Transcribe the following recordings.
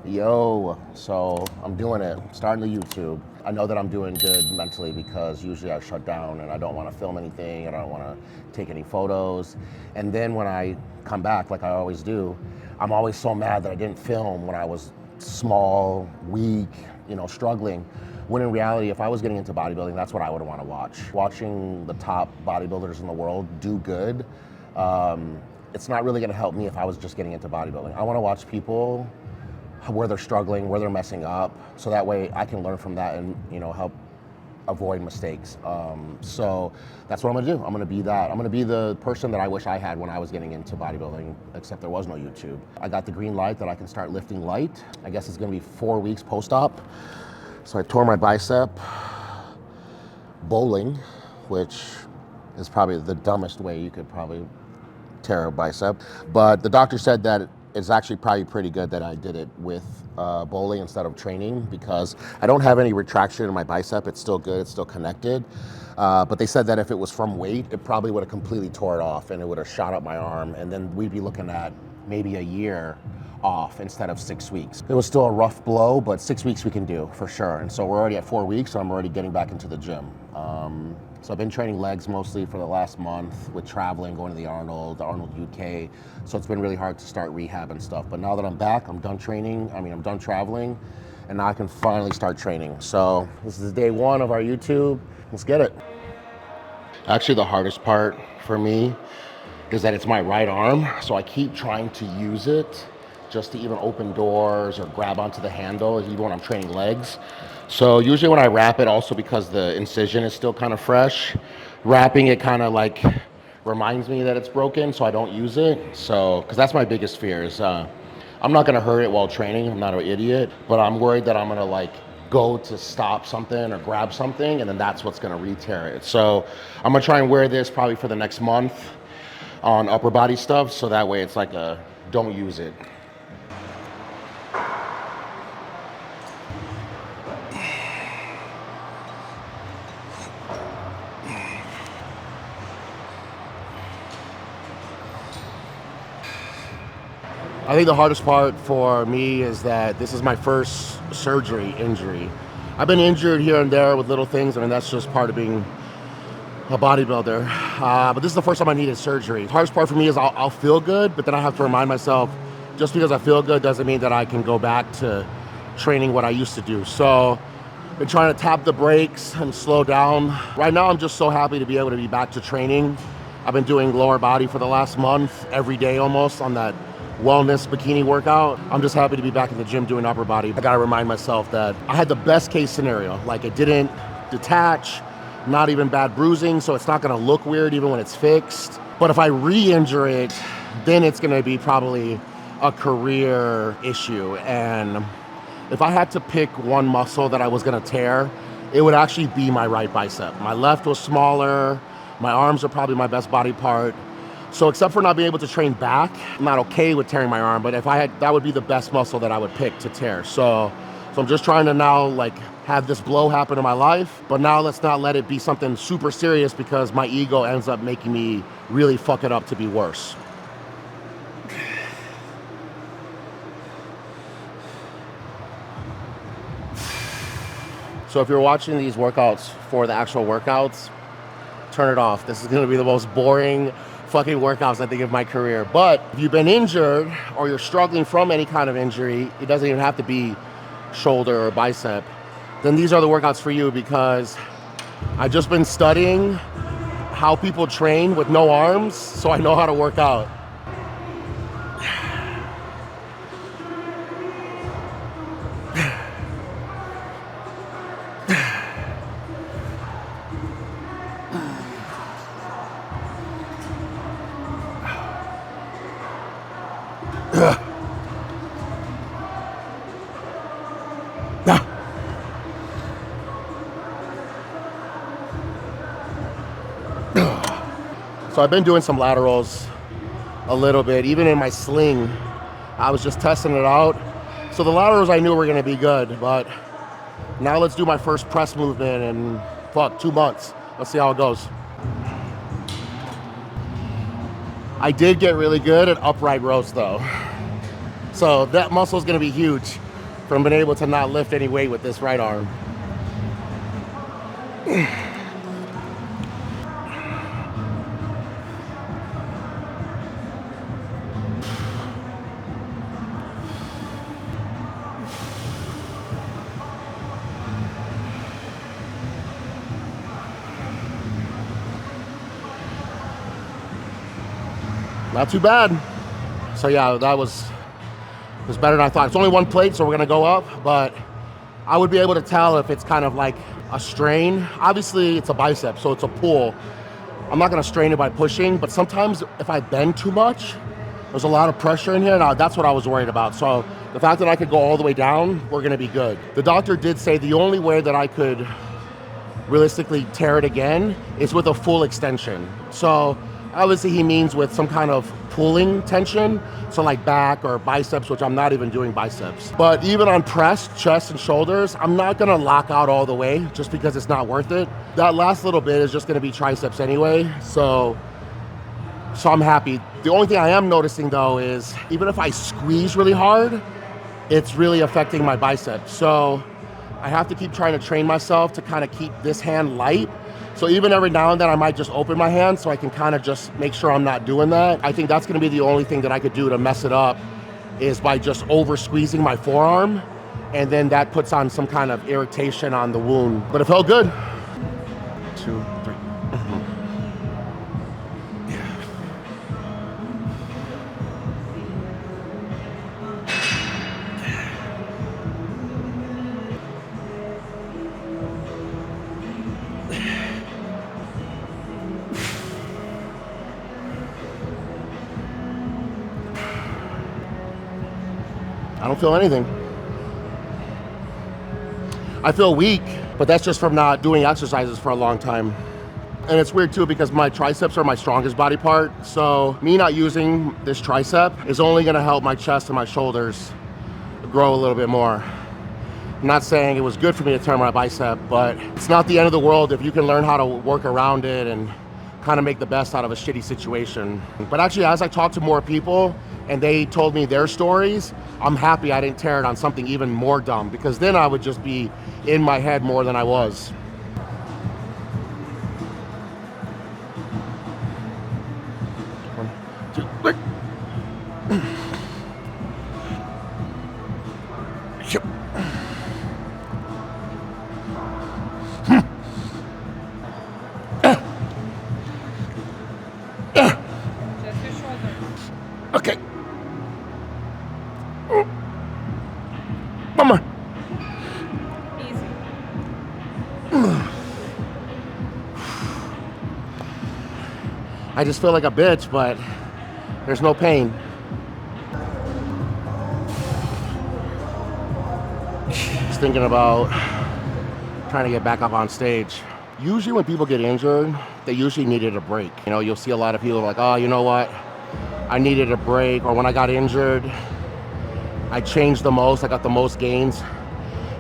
Yo, so I'm doing it. Starting the YouTube. I know that I'm doing good mentally because usually I shut down and I don't want to film anything. I don't want to take any photos. And then when I come back, like I always do, I'm always so mad that I didn't film when I was small, weak, struggling. When in reality, if I was getting into bodybuilding, that's what I would want to watch. Watching the top bodybuilders in the world do good, it's not really going to help me if I was just getting into bodybuilding. I want to watch people where they're struggling, where they're messing up, so that way I can learn from that and help avoid mistakes. So that's what I'm gonna do. I'm gonna be that. I'm gonna be the person that I wish I had when I was getting into bodybuilding, except there was no YouTube. I got the green light that I can start lifting light. I guess it's gonna be 4 weeks post-op. So I tore my bicep bowling, which is probably the dumbest way you could probably tear a bicep. But the doctor said that it's actually probably pretty good that I did it with bowling instead of training, because I don't have any retraction in my bicep. It's still good, it's still connected. But they said that if it was from weight, it probably would have completely tore it off and it would have shot up my arm, and then we'd be looking at maybe a year off instead of 6 weeks. It was still a rough blow, but 6 weeks we can do for sure. And so we're already at 4 weeks, so I'm already getting back into the gym. So I've been training legs mostly for the last month with traveling, going to the Arnold UK. So it's been really hard to start rehab and stuff. But now that I'm back, I'm done training. I'm done traveling, and now I can finally start training. So this is day 1 of our YouTube. Let's get it. Actually, the hardest part for me is that it's my right arm. So I keep trying to use it just to even open doors or grab onto the handle, even when I'm training legs. So usually when I wrap it, also because the incision is still kind of fresh, wrapping it kind of like reminds me that it's broken, so I don't use it. So, because that's my biggest fear is I'm not gonna hurt it while training, I'm not an idiot, but I'm worried that I'm gonna like go to stop something or grab something, and then that's what's gonna re-tear it. So I'm gonna try and wear this probably for the next month on upper body stuff, so that way it's like a don't use it. I think the hardest part for me is that this is my first surgery injury. I've been injured here and there with little things. That's just part of being a bodybuilder. But this is the first time I needed surgery. The hardest part for me is I'll feel good, but then I have to remind myself, just because I feel good doesn't mean that I can go back to training what I used to do. So I've been trying to tap the brakes and slow down. Right now, I'm just so happy to be able to be back to training. I've been doing lower body for the last month, every day almost, on that wellness bikini workout. I'm just happy to be back in the gym doing upper body. I gotta remind myself that I had the best case scenario. Like, it didn't detach, not even bad bruising, so it's not gonna look weird even when it's fixed. But if I re-injure it, then it's gonna be probably a career issue. And if I had to pick one muscle that I was gonna tear, it would actually be my right bicep. My left was smaller, my arms are probably my best body part. So except for not being able to train back, I'm not okay with tearing my arm, but if I had, that would be the best muscle that I would pick to tear. So I'm just trying to now like have this blow happen in my life, but now let's not let it be something super serious, because my ego ends up making me really fuck it up to be worse. So if you're watching these workouts for the actual workouts, turn it off. This is gonna be the most boring fucking workouts I think of my career. But if you've been injured or you're struggling from any kind of injury, it doesn't even have to be shoulder or bicep, then these are the workouts for you, because I've just been studying how people train with no arms, so I know how to work out. So I've been doing some laterals a little bit, even in my sling. I was just testing it out. So the laterals I knew were gonna be good, but now let's do my first press movement in 2 months. Let's see how it goes. I did get really good at upright rows though. So that muscle is gonna be huge. from being able to not lift any weight with this right arm. Not too bad. So yeah, that was better than I thought. It's only one plate, so we're gonna go up, but I would be able to tell if it's kind of like a strain. Obviously, it's a bicep, so it's a pull. I'm not gonna strain it by pushing, but sometimes if I bend too much, there's a lot of pressure in here. Now, that's what I was worried about. So the fact that I could go all the way down, we're gonna be good. The doctor did say the only way that I could realistically tear it again is with a full extension. So obviously he means with some kind of pulling tension, so like back or biceps, which I'm not even doing biceps. But even on press, chest and shoulders, I'm not gonna lock out all the way just because it's not worth it. That last little bit is just gonna be triceps anyway, so I'm happy. The only thing I am noticing though is even if I squeeze really hard, it's really affecting my biceps. So I have to keep trying to train myself to kind of keep this hand light. So even every now and then I might just open my hand so I can kind of just make sure I'm not doing that. I think that's gonna be the only thing that I could do to mess it up is by just over squeezing my forearm, and then that puts on some kind of irritation on the wound. But it felt good. 2, 3. I don't feel anything. I feel weak, but that's just from not doing exercises for a long time. And it's weird too because my triceps are my strongest body part. So me not using this tricep is only gonna help my chest and my shoulders grow a little bit more. I'm not saying it was good for me to tear my bicep, but it's not the end of the world if you can learn how to work around it and kind of make the best out of a shitty situation. But actually, as I talk to more people and they told me their stories, I'm happy I didn't tear it on something even more dumb, because then I would just be in my head more than I was. One, two, three. Okay. One more. Easy. I just feel like a bitch, but there's no pain. Just thinking about trying to get back up on stage. Usually when people get injured, they usually needed a break. You know, you'll see a lot of people like, oh, you know what? I needed a break, or when I got injured, I changed the most, I got the most gains.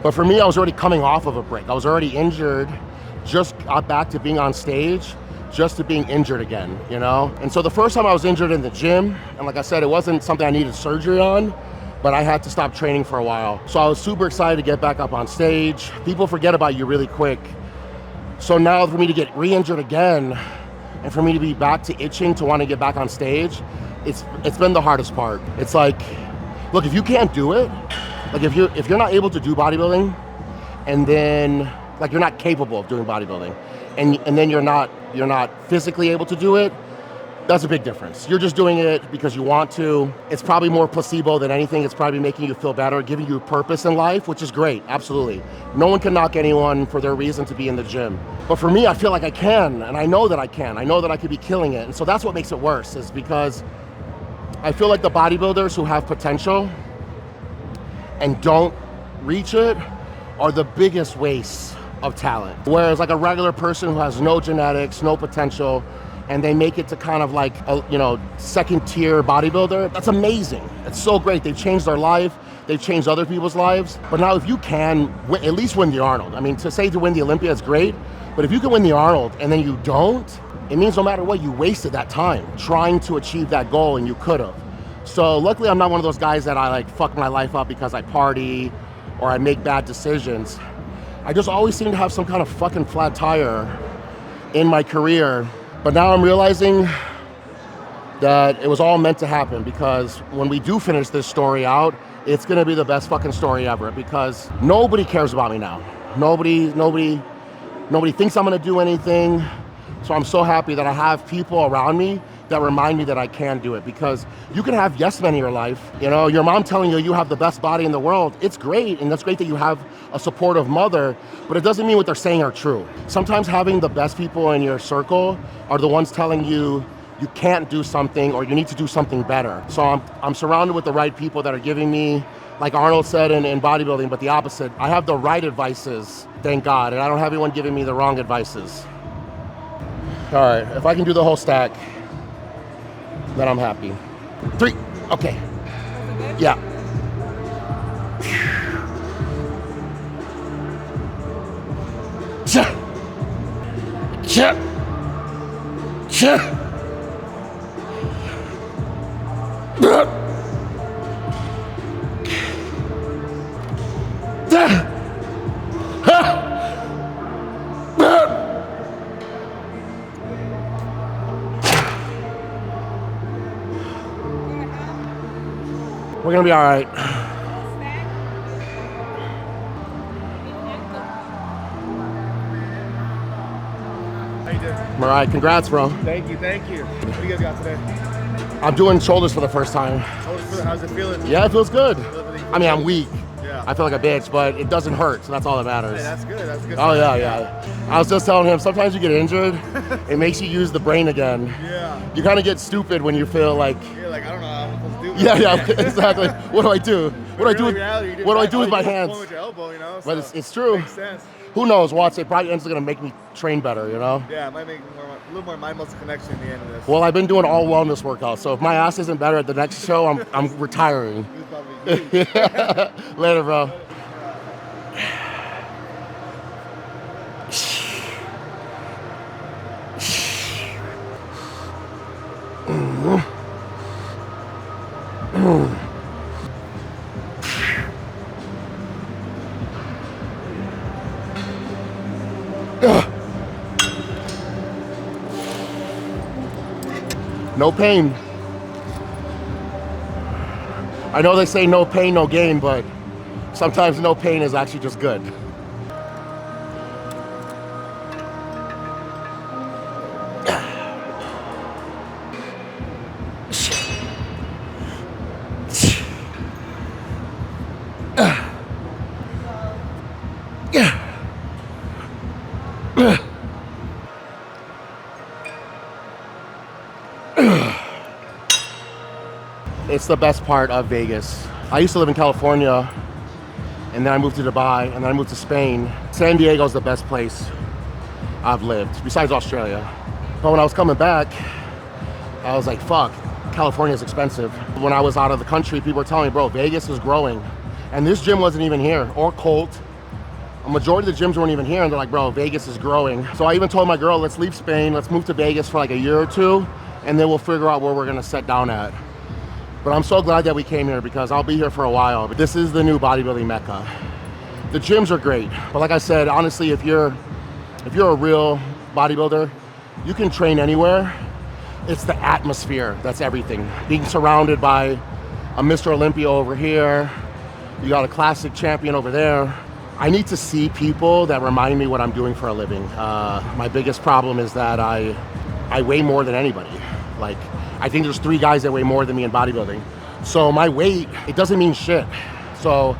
But for me, I was already coming off of a break. I was already injured, just got back to being on stage, just to being injured again, you know? And so the first time I was injured in the gym, and like I said, it wasn't something I needed surgery on, but I had to stop training for a while. So I was super excited to get back up on stage. People forget about you really quick. So now for me to get re-injured again, and for me to be back to itching to want to get back on stage, it's been the hardest part. It's like, look, if you can't do it, like if you're not able to do bodybuilding, and then like you're not capable of doing bodybuilding, and then you're not physically able to do it, that's a big difference. You're just doing it because you want to. It's probably more placebo than anything. It's probably making you feel better, giving you purpose in life, which is great, absolutely. No one can knock anyone for their reason to be in the gym. But for me, I feel like I can, and I know that I can. I know that I could be killing it. And so that's what makes it worse, is because I feel like the bodybuilders who have potential and don't reach it are the biggest wastes of talent. Whereas like a regular person who has no genetics, no potential, and they make it to kind of like a, you know, second tier bodybuilder, that's amazing. It's so great. They've changed their life. They've changed other people's lives. But now if you can at least win the Arnold, I mean, to say to win the Olympia is great, but if you can win the Arnold and then you don't, it means no matter what, you wasted that time trying to achieve that goal, and you could have. So luckily I'm not one of those guys that I like fuck my life up because I party, or or I make bad decisions, I just always seem to have some kind of fucking flat tire in my career. But now I'm realizing that it was all meant to happen, because when we do finish this story out, it's gonna be the best fucking story ever, because nobody cares about me now. Nobody thinks I'm gonna do anything. So I'm so happy that I have people around me that remind me that I can do it, because you can have yes men in your life. You know, your mom telling you you have the best body in the world. It's great, and that's great that you have a supportive mother, but it doesn't mean what they're saying are true. Sometimes having the best people in your circle are the ones telling you you can't do something or you need to do something better. So I'm surrounded with the right people that are giving me, like Arnold said in bodybuilding, but the opposite. I have the right advices, thank God, and I don't have anyone giving me the wrong advices. All right, if I can do the whole stack, then I'm happy. 3, okay. Yeah. Cha. Cha. Cha. We're gonna be all right. How you doing? All right, congrats, bro. Thank you. What do you guys got today? I'm doing shoulders for the first time. How's it feeling? Yeah, it feels good. I mean, I'm weak. Yeah. I feel like a bitch, but it doesn't hurt, so that's all that matters. Hey, that's good. That's good. Oh yeah. I was just telling him, sometimes you get injured, it makes you use the brain again. Yeah. You kind of get stupid when you feel like, You're like, I don't know how I'm supposed to do yeah, this. exactly. What do I do? What do I do? What do I do with my hands? With your elbow, you know. But So it's true. Makes sense. Who knows? Watch, it probably ends up gonna make me train better, you know? Yeah, it might make a little more mind-muscle connection at the end of this. Well, I've been doing all wellness workouts, so if my ass isn't better at the next show, I'm retiring. This is probably huge. Later, bro. No pain. I know they say no pain, no gain, but sometimes no pain is actually just good. It's the best part of Vegas. I used to live in California, and then I moved to Dubai, and then I moved to Spain. San Diego's the best place I've lived, besides Australia. But when I was coming back, I was like, fuck, California's expensive. When I was out of the country, people were telling me, bro, Vegas is growing. And this gym wasn't even here, or Colt. A majority of the gyms weren't even here, and they're like, bro, Vegas is growing. So I even told my girl, let's leave Spain, let's move to Vegas for like a year or two, and then we'll figure out where we're gonna set down at. But I'm so glad that we came here, because I'll be here for a while. This is the new bodybuilding mecca. The gyms are great, but like I said, honestly, if you're a real bodybuilder, you can train anywhere. It's the atmosphere that's everything. Being surrounded by a Mr. Olympia over here, you got a classic champion over there. I need to see people that remind me what I'm doing for a living. My biggest problem is that I weigh more than anybody. Like, I think there's 3 guys that weigh more than me in bodybuilding. So my weight, it doesn't mean shit. So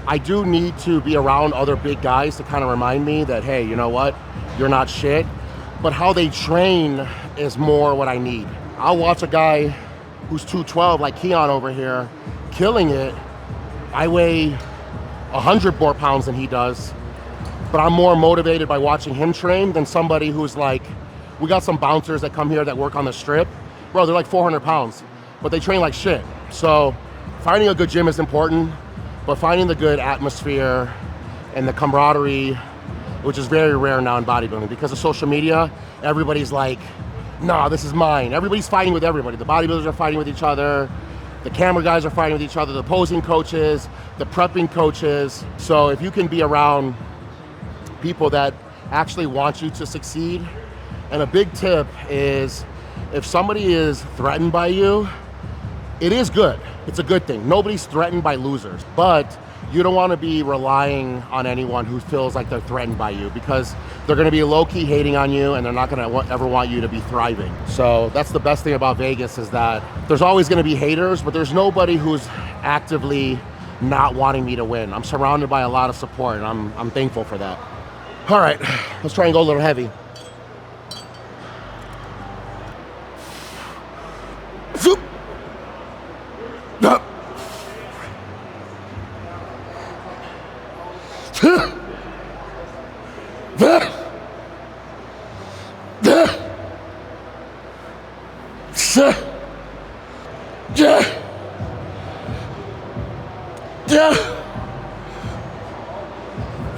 I do need to be around other big guys to kind of remind me that, hey, you know what? You're not shit. But how they train is more what I need. I'll watch a guy who's 212, like Keon over here, killing it. I weigh 100 more pounds than he does, but I'm more motivated by watching him train than somebody who's like, we got some bouncers that come here that work on the strip. Bro, they're like 400 pounds, but they train like shit. So finding a good gym is important, but finding the good atmosphere and the camaraderie, which is very rare now in bodybuilding because of social media, everybody's like, nah, this is mine. Everybody's fighting with everybody. The bodybuilders are fighting with each other. The camera guys are fighting with each other, the posing coaches, the prepping coaches. So if you can be around people that actually want you to succeed, and a big tip is if somebody is threatened by you, it is good. It's a good thing. Nobody's threatened by losers, but you don't want to be relying on anyone who feels like they're threatened by you, because they're going to be low-key hating on you and they're not going to ever want you to be thriving. So that's the best thing about Vegas, is that there's always going to be haters, but there's nobody who's actively not wanting me to win. I'm surrounded by a lot of support, and I'm thankful for that. All right, let's try and go a little heavy. Zoop. Up.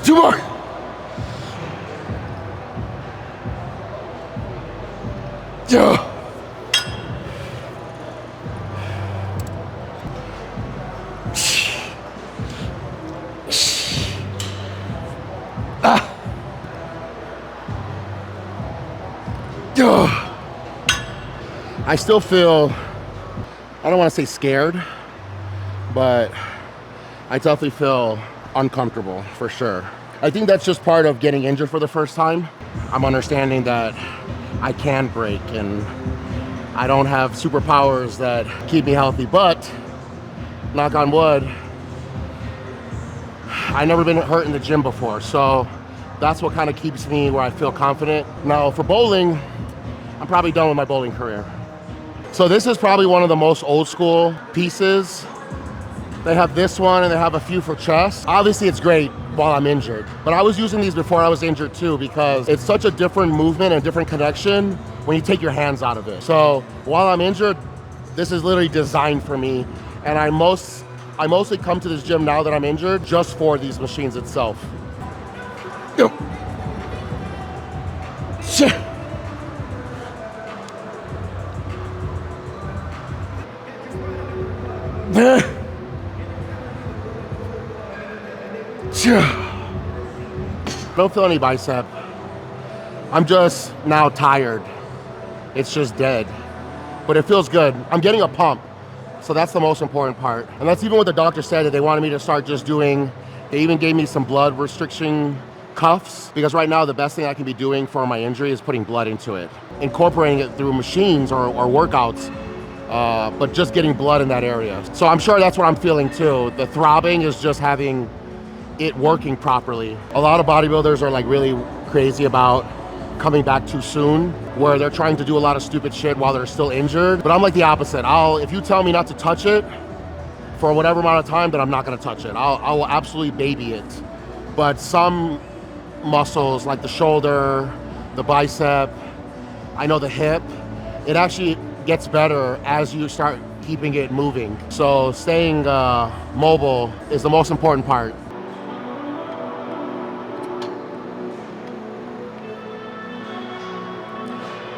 Two more. I still feel, I don't want to say scared, but I definitely feel uncomfortable for sure. I think that's just part of getting injured for the first time. I'm understanding that I can break and I don't have superpowers that keep me healthy, but knock on wood, I've never been hurt in the gym before, so that's what kind of keeps me where I feel confident. Now for bowling, I'm probably done with my bowling career. So this is probably one of the most old school pieces. They have this one and they have a few for chess. Obviously it's great while I'm injured, but I was using these before I was injured too, because it's such a different movement and different connection when you take your hands out of it. So while I'm injured, this is literally designed for me. And I mostly come to this gym now that I'm injured just for these machines itself. Go. Don't feel any bicep. I'm just now tired. It's just dead, but it feels good. I'm getting a pump, so that's the most important part. And that's even what the doctor said, that they wanted me to start just doing. They even gave me some blood restriction cuffs, because right now the best thing I can be doing for my injury is putting blood into it, incorporating it through machines or workouts, but just getting blood in that area. So I'm sure that's what I'm feeling too. The throbbing is just having it working properly. A lot of bodybuilders are like really crazy about coming back too soon, where they're trying to do a lot of stupid shit while they're still injured. But I'm like the opposite. If you tell me not to touch it for whatever amount of time, then I'm not gonna touch it. I will absolutely baby it. But some muscles like the shoulder, the bicep, I know the hip, it actually gets better as you start keeping it moving. So staying mobile is the most important part.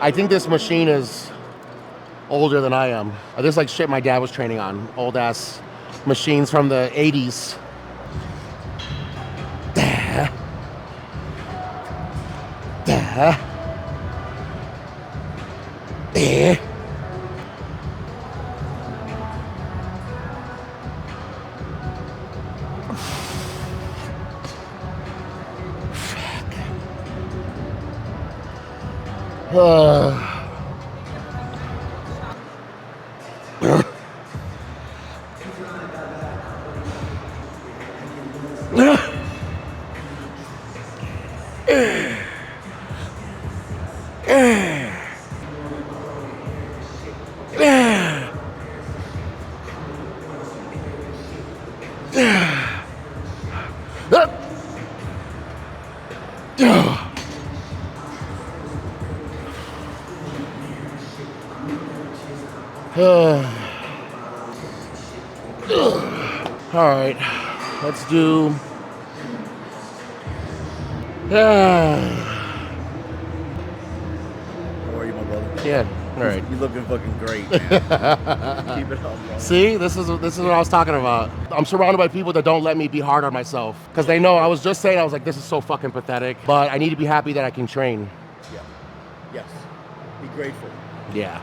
I think this machine is older than I am. This is like shit my dad was training on. Old ass machines from the 80s. All right, let's do. How are you, my brother? Yeah. All right. You're looking fucking great, man. Keep it up, bro. See, this is what I was talking about. I'm surrounded by people that don't let me be hard on myself because they know. I was just saying, I was like, this is so fucking pathetic. But I need to be happy that I can train. Yeah. Yes. Be grateful. Yeah.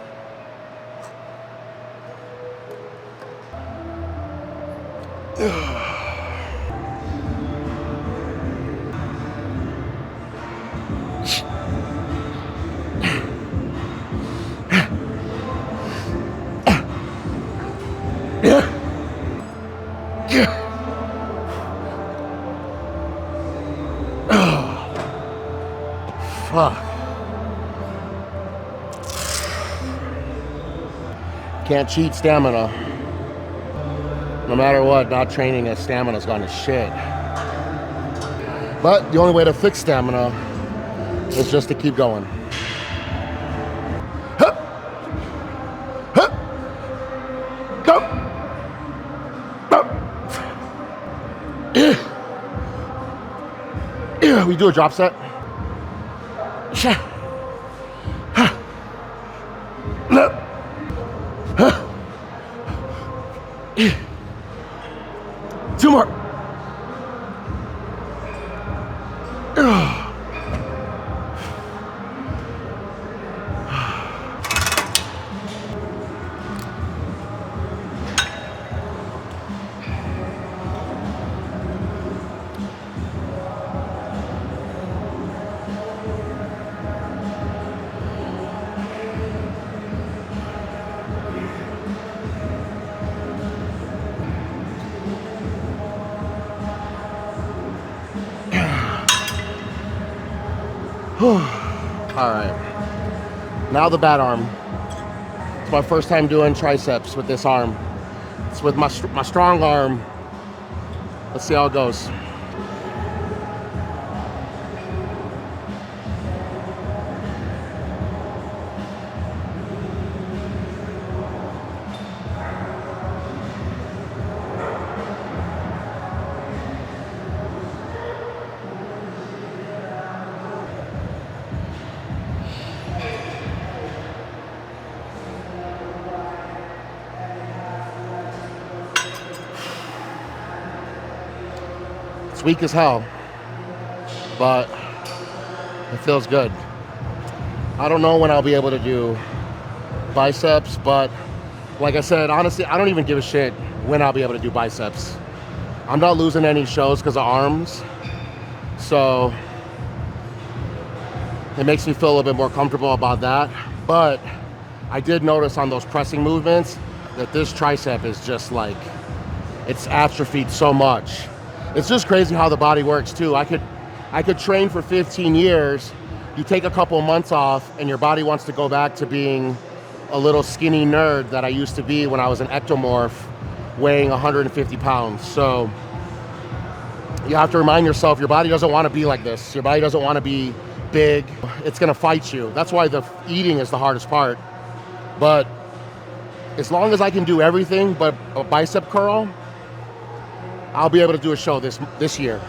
Fuck. Can't cheat stamina. No matter what, not training as stamina's gone to shit. But the only way to fix stamina is just to keep going. Hup. Hup. Go. Go. We do a drop set. Two more. All right, now the bad arm. It's my first time doing triceps with this arm. It's with my strong arm. Let's see how it goes. It's weak as hell, but it feels good. I don't know when I'll be able to do biceps, but like I said, honestly, I don't even give a shit when I'll be able to do biceps. I'm not losing any shows because of arms, so it makes me feel a little bit more comfortable about that. But I did notice on those pressing movements that this tricep is just like, it's atrophied so much. It's just crazy how the body works too. I could train for 15 years, you take a couple of months off, and your body wants to go back to being a little skinny nerd that I used to be when I was an ectomorph weighing 150 pounds. So you have to remind yourself, your body doesn't want to be like this. Your body doesn't want to be big. It's gonna fight you. That's why the eating is the hardest part. But as long as I can do everything but a bicep curl, I'll be able to do a show this year.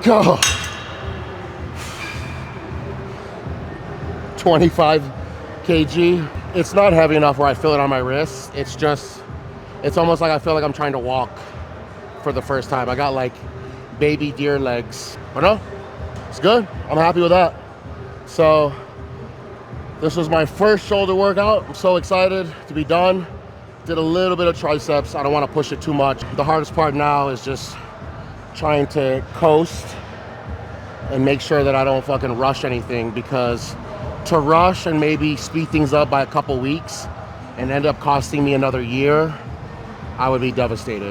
Go. 25 kg. It's not heavy enough where I feel it on my wrists. It's almost like I feel like I'm trying to walk for the first time. I got like baby deer legs. But no, it's good. I'm happy with that. So this was my first shoulder workout. I'm so excited to be done. Did a little bit of triceps. I don't want to push it too much. The hardest part now is just trying to coast and make sure that I don't fucking rush anything, because to rush and maybe speed things up by a couple weeks and end up costing me another year, I would be devastated.